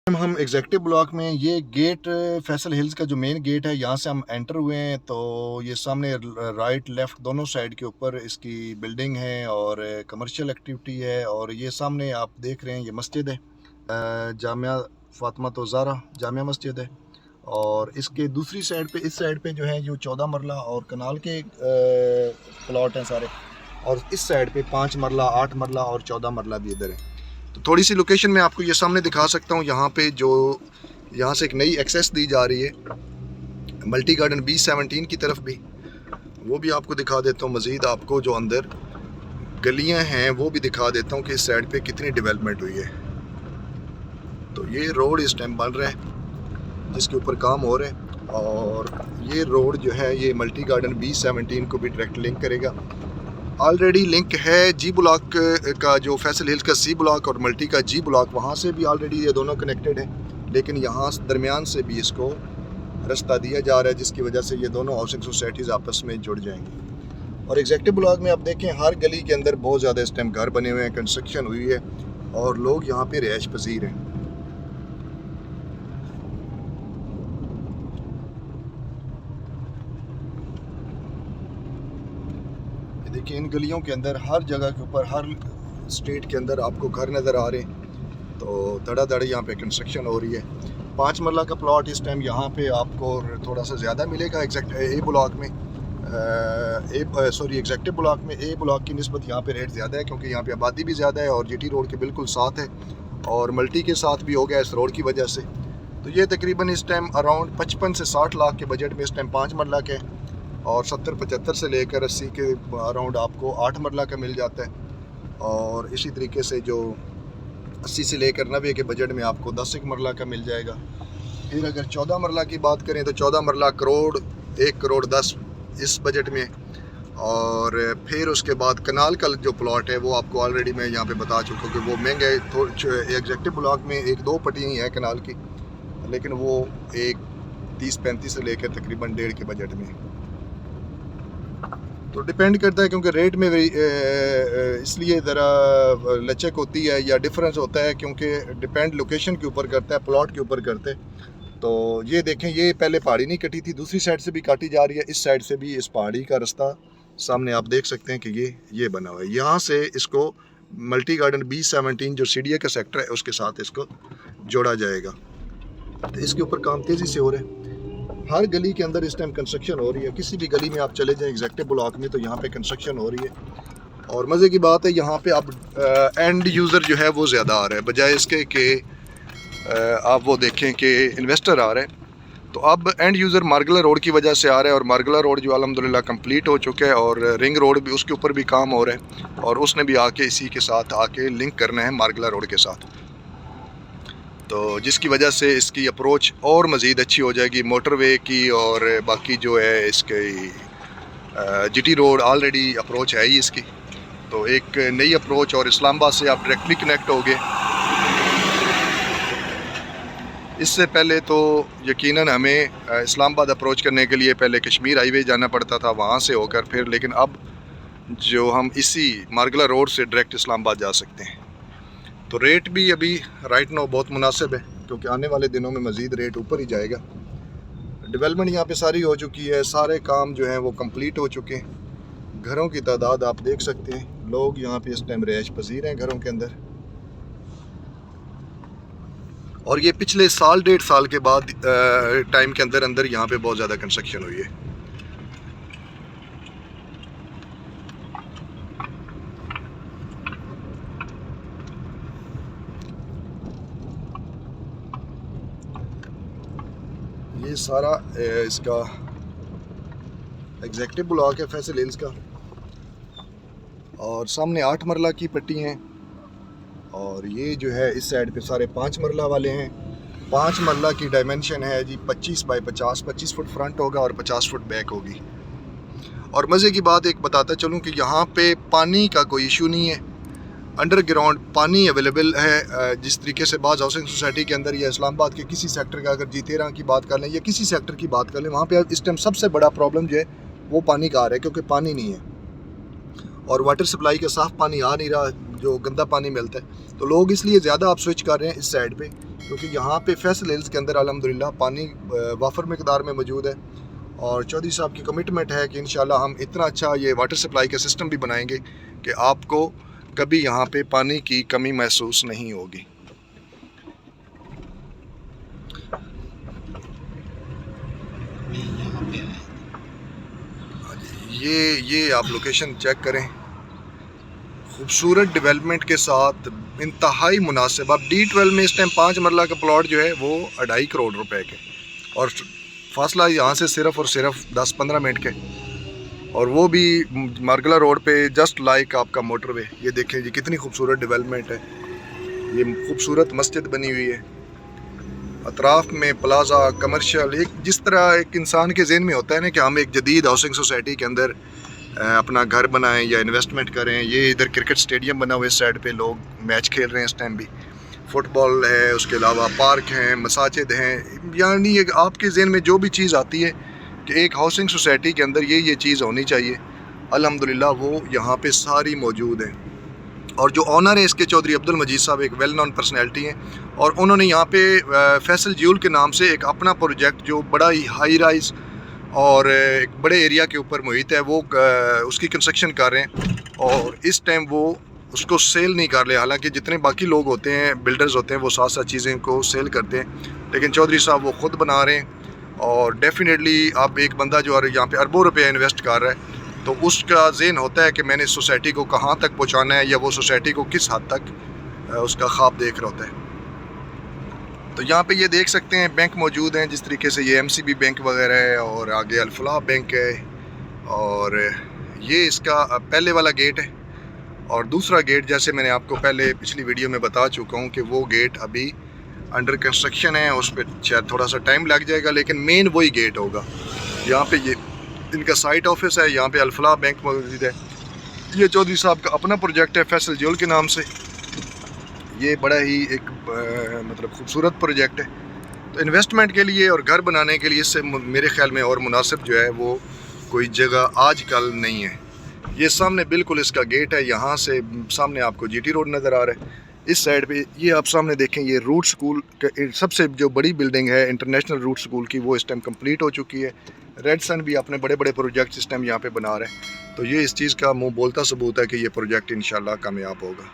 हम executive block में ये गेट फैसल हिल्स का जो मेन गेट है, यहाँ से हम एंटर हुए हैं। तो ये सामने राइट लेफ़्ट दोनों साइड के ऊपर इसकी बिल्डिंग है और कमर्शियल एक्टिविटी है। और ये सामने आप देख रहे हैं, ये मस्जिद है, जामिया फ़ातिमा ज़हरा जामिया मस्जिद है। और इसके दूसरी साइड पे, इस साइड पे जो है जो 14 मरला और कनाल के प्लॉट हैं सारे। और इस साइड पे 5 मरला, 8 मरला और 14 मरला भी इधर है। तो थोड़ी सी लोकेशन में आपको ये सामने दिखा सकता हूँ। यहाँ पे जो यहाँ से एक नई एक्सेस दी जा रही है मल्टी गार्डन B17 की तरफ भी, वो भी आपको दिखा देता हूँ। मज़ीद आपको जो अंदर गलियाँ हैं वो भी दिखा देता हूँ कि इस साइड पे कितनी डेवलपमेंट हुई है। तो ये रोड इस टाइम बन रहा है जिसके ऊपर काम हो रहे हैं। और ये रोड जो है ये मल्टी गार्डन B17 को भी डायरेक्ट लिंक करेगा। ऑलरेडी लिंक है जी ब्लॉक का, जो फैसल हिल्स का C ब्लॉक और मल्टी का G ब्लॉक, वहाँ से भी ऑलरेडी ये दोनों कनेक्टेड हैं। लेकिन यहाँ दरमियान से भी इसको रास्ता दिया जा रहा है जिसकी वजह से ये दोनों हाउसिंग सोसाइटीज़ आपस में जुड़ जाएंगी। और एग्जेक्टिव ब्लॉक में आप देखें हर गली के अंदर बहुत ज़्यादा इस टाइम घर बने हुए हैं, कंस्ट्रक्शन हुई है और लोग यहाँ पे रिहाइश पजीर हैं। देखिए इन गलियों के अंदर हर जगह के ऊपर, हर स्ट्रीट के अंदर आपको घर नज़र आ रहे हैं। तो धड़ाधड़ यहाँ पे कंस्ट्रक्शन हो रही है। 5 मरला का प्लॉट इस टाइम यहाँ पे आपको थोड़ा सा ज़्यादा मिलेगा एग्जेक्टिव ब्लॉक में। एग्जेक्टिव ब्लॉक में A ब्लॉक की निस्बत यहाँ पे रेट ज़्यादा है क्योंकि यहाँ पे आबादी भी ज़्यादा है और GT रोड के बिल्कुल साथ है और मल्टी के साथ भी हो गया इस रोड की वजह से। तो ये तकरीबन इस टाइम अराउंड 55 से 60 लाख के बजट में इस टाइम 5 मरला के, और 70-75 से लेकर 80 के अराउंड आपको 8 मरला का मिल जाता है। और इसी तरीके से जो 80 से लेकर 90 के बजट में आपको 10 एक मरला का मिल जाएगा। फिर अगर 14 मरला की बात करें तो 14 मरला करोड़ 1 करोड़ 10 इस बजट में। और फिर उसके बाद कनाल का जो प्लॉट है वो आपको ऑलरेडी मैं यहाँ पे बता चुका हूँ कि वो महंगा है। तो एग्जेक्टिव ब्लॉक में 1-2 पट्टी ही है कनाल की, लेकिन वो एक 30-35 से लेकर तकरीबन 1.5 के बजट में। तो डिपेंड करता है क्योंकि रेट में इसलिए ज़रा लचक होती है या डिफरेंस होता है क्योंकि डिपेंड लोकेशन के ऊपर करता है, प्लॉट के ऊपर करते हैं। तो ये देखें, ये पहले पहाड़ी नहीं कटी थी, दूसरी साइड से भी काटी जा रही है, इस साइड से भी इस पहाड़ी का रास्ता सामने आप देख सकते हैं कि ये बना हुआ है। यहाँ से इसको मल्टी गार्डन B17 जो CDA का सेक्टर है उसके साथ इसको जोड़ा जाएगा। तो इसके ऊपर काम तेज़ी से हो रहा है। हर गली के अंदर इस टाइम कंस्ट्रक्शन हो रही है। किसी भी गली में आप चले जाएं एग्जेक्टिव ब्लॉक में तो यहाँ पे कंस्ट्रक्शन हो रही है। और मज़े की बात है यहाँ पे आप एंड यूज़र जो है वो ज़्यादा आ रहा है बजाय इसके कि आप वो देखें कि इन्वेस्टर आ रहे हैं। तो अब एंड यूज़र मार्गला रोड की वजह से आ रहा है और मार्गला रोड जो अल्हम्दुलिल्लाह कंप्लीट हो चुका है और रिंग रोड भी, उसके ऊपर भी काम हो रहा है और उसने भी आके इसी के साथ आके लिंक करना है मार्गला रोड के साथ। तो जिसकी वजह से इसकी अप्रोच और मज़ीद अच्छी हो जाएगी मोटरवे की। और बाकी जो है इसकी GT रोड ऑलरेडी अप्रोच है ही इसकी, तो एक नई अप्रोच और इस्लामाबाद से आप डायरेक्टली कनेक्ट हो गए। इससे पहले तो यकीनन हमें इस्लामाबाद अप्रोच करने के लिए पहले कश्मीर हाईवे जाना पड़ता था, वहाँ से होकर फिर, लेकिन अब जो हम इसी मार्गला रोड से डायरेक्ट इस्लामाबाद जा सकते हैं। तो रेट भी अभी राइट नाउ बहुत मुनासिब है क्योंकि आने वाले दिनों में मज़ीद रेट ऊपर ही जाएगा। डेवलपमेंट यहाँ पे सारी हो चुकी है, सारे काम जो हैं वो कंप्लीट हो चुके हैं। घरों की तादाद आप देख सकते हैं, लोग यहाँ पे इस टाइम रिहाइश पजीर हैं घरों के अंदर। और ये पिछले साल 1.5 साल के बाद टाइम के अंदर अंदर यहाँ पे बहुत ज़्यादा कंस्ट्रक्शन हुई है। ये सारा इसका एग्जेक्टिव ब्लॉक है फैसल हिल्स का। और सामने 8 मरला की पट्टी हैं और ये जो है इस साइड पे सारे 5 मरला वाले हैं। 5 मरला की डायमेंशन है जी 25 बाई 50, 25 फुट फ्रंट होगा और 50 फुट बैक होगी। और मज़े की बात एक बताता चलूँ कि यहाँ पे पानी का कोई इशू नहीं है, अंडरग्राउंड पानी अवेलेबल है। जिस तरीके से बाज़ हाउसिंग सोसाइटी के अंदर या इस्लामाबाद के किसी सेक्टर का अगर G13 की बात कर लें या किसी सेक्टर की बात कर लें, वहाँ पे इस टाइम सबसे बड़ा प्रॉब्लम जो है वो पानी का आ रहा है क्योंकि पानी नहीं है और वाटर सप्लाई का साफ़ पानी आ नहीं रहा, जो गंदा पानी मिलता है। तो लोग इसलिए ज़्यादा आप स्विच कर रहे हैं इस साइड पे क्योंकि यहाँ पे फैसल हिल्स के अंदर अल्हम्दुलिल्लाह पानी वाफर मकदार में मौजूद है। और चौधरी साहब की कमिटमेंट है कि इंशाल्लाह हम इतना अच्छा ये वाटर सप्लाई का सिस्टम भी बनाएंगे कि आपको कभी यहाँ पे पानी की कमी महसूस नहीं होगी। ये आप लोकेशन चेक करें, खूबसूरत डेवलपमेंट के साथ इंतहाई मुनासिब। अब D12 में इस टाइम 5 मरला का प्लॉट जो है वो 2.5 करोड़ रुपए के, और फासला यहाँ से सिर्फ और सिर्फ 10-15 मिनट के, और वो भी मार्गला रोड पे जस्ट लाइक आपका मोटरवे। ये देखें जी कितनी खूबसूरत डेवलपमेंट है। ये खूबसूरत मस्जिद बनी हुई है, अतराफ में प्लाजा कमर्शियल। एक जिस तरह एक इंसान के जहन में होता है ना कि हम एक जदीद हाउसिंग सोसाइटी के अंदर अपना घर बनाएं या इन्वेस्टमेंट करें। ये इधर क्रिकेट स्टेडियम बना हुआ है, इस साइड पे लोग मैच खेल रहे हैं इस टाइम भी, फुटबॉल है, उसके अलावा पार्क हैं, मसाजिद हैं। यानी एक आपके जहन में जो भी चीज़ आती है कि एक हाउसिंग सोसाइटी के अंदर ये चीज़ होनी चाहिए, अल्हम्दुलिल्लाह वो यहाँ पे सारी मौजूद है। और जो ऑनर है इसके चौधरी अब्दुल मजीद साहब एक वेल नोन पर्सनैलिटी हैं, और उन्होंने यहाँ पे फैसल ज्यूल के नाम से एक अपना प्रोजेक्ट जो बड़ा ही हाई राइज और एक बड़े एरिया के ऊपर मुहित है, वो उसकी कंस्ट्रक्शन कर रहे हैं। और इस टाइम वो उसको सेल नहीं कर रहे, हालांकि जितने बाकी लोग होते हैं, बिल्डर्स होते हैं, वो साथ साथ चीज़ें को सेल करते हैं, लेकिन चौधरी साहब वो ख़ुद बना रहे हैं। और डेफिनेटली अब एक बंदा जो यहाँ पे अरबों रुपये इन्वेस्ट कर रहा है, तो उसका ज़हन होता है कि मैंने सोसाइटी को कहाँ तक पहुँचाना है, या वो सोसाइटी को किस हद तक उसका ख्वाब देख रहा होता है। तो यहाँ पे ये देख सकते हैं बैंक मौजूद हैं, जिस तरीके से ये MCB बैंक वगैरह है, और आगे अल-फलाह बैंक है, और ये इसका पहले वाला गेट है। और दूसरा गेट जैसे मैंने आपको पहले पिछली वीडियो में बता चुका हूँ कि वो गेट अभी अंडर कंस्ट्रक्शन है, उस पर शायद थोड़ा सा टाइम लग जाएगा, लेकिन मेन वही गेट होगा। यहाँ पे ये इनका साइट ऑफिस है, यहाँ पे अल-फलाह बैंक मौजूद है। ये चौधरी साहब का अपना प्रोजेक्ट है फैसल ज्यूल के नाम से। ये बड़ा ही एक मतलब खूबसूरत प्रोजेक्ट है। तो इन्वेस्टमेंट के लिए और घर बनाने के लिए इससे मेरे ख्याल में और मुनासिब जो है वो कोई जगह आजकल नहीं है। ये सामने बिल्कुल इसका गेट है, यहाँ से सामने आपको GT रोड नज़र आ रहा है। इस साइड पे ये आप सामने देखें, ये रूट स्कूल सबसे जो बड़ी बिल्डिंग है इंटरनेशनल रूट स्कूल की, वो इस टाइम कंप्लीट हो चुकी है। रेड सन भी अपने बड़े बड़े प्रोजेक्ट इस टाइम यहाँ पे बना रहे हैं। तो ये इस चीज़ का मुँह बोलता सबूत है कि ये प्रोजेक्ट इंशाल्लाह कामयाब होगा।